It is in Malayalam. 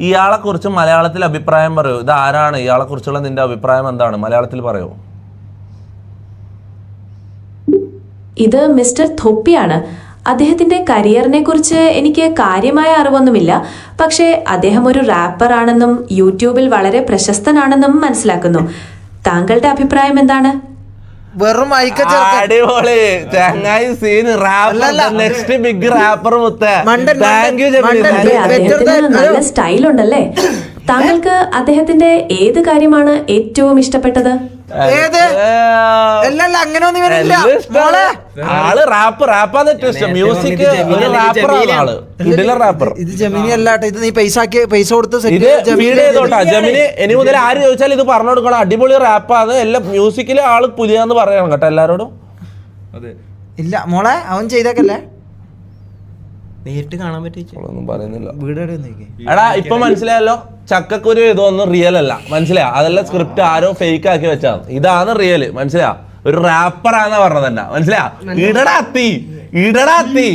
ഇയാളെ കുറിച്ച് മലയാളത്തിൽ അഭിപ്രായം പറയൂ. ഇത് ആരാണ്? ഇയാളെ കുറിച്ചുള്ള നിന്റെ അഭിപ്രായം എന്താണ്? മലയാളത്തിൽ പറയൂ. ഇത് മിസ്റ്റർ തൊപ്പിയാണ്. അദ്ദേഹത്തിന്റെ കരിയറിനെ കുറിച്ച് എനിക്ക് കാര്യമായ അറിവൊന്നുമില്ല. പക്ഷേ അദ്ദേഹം ഒരു റാപ്പർ ആണെന്നും യൂട്യൂബിൽ വളരെ പ്രശസ്തനാണെന്നും മനസ്സിലാക്കുന്നു. താങ്കളുടെ അഭിപ്രായം എന്താണ്? വെറും അടിപൊളി ചങ്ങായി സീൻ. നെക്സ്റ്റ് ബിഗ് റാപ്പർ മുത്തേ. Thank you Jameela. അദ്ദേഹത്തിന് നല്ല സ്റ്റൈൽ ഉണ്ടല്ലേ. താങ്കൾക്ക് അദ്ദേഹത്തിന്റെ ഏത് കാര്യമാണ് ഏറ്റവും ഇഷ്ടപ്പെട്ടത്? ആള് റാപ്പാന്ന് ഏറ്റവും ഇഷ്ടം. മ്യൂസിക് ഒരു റാപ്പറാണ് ആള്. റാപ്പർ. ഇത് ജമിനി അല്ലാട്ടെ, ഇത് നീ പൈസ കൊടുത്ത് ഇത് ഫീഡ് ചെയ്തോട്ടാ ജമിനി. ഇനി മുതൽ ആര് ചോദിച്ചാൽ ഇത് പറഞ്ഞു കൊടുക്കണം. അടിപൊളി റാപ്പാണ്. എല്ലാം മ്യൂസിക്കില് ആള് പുലിയാന്ന് പറയണം കേട്ടോ എല്ലാരോടും. ഇല്ല മോളെ, അവൻ ചെയ്തേക്കല്ലേ. നേരിട്ട് കാണാൻ പറ്റും പറയുന്നില്ല. വീട് എടാ ഇപ്പൊ മനസ്സിലായല്ലോ, ചക്കക്കുരു ഇതൊന്നും റിയൽ അല്ല. മനസ്സിലായ? അതെല്ലാം സ്ക്രിപ്റ്റ് ആരോ ഫേക്ക് ആക്കി വെച്ചാണ്. ഇതാണ് റിയല്. മനസ്സിലാ? ഒരു റാപ്പറാന്നാ പറഞ്ഞത് തന്നെ. മനസ്സിലാ? ഇടടാ തീ.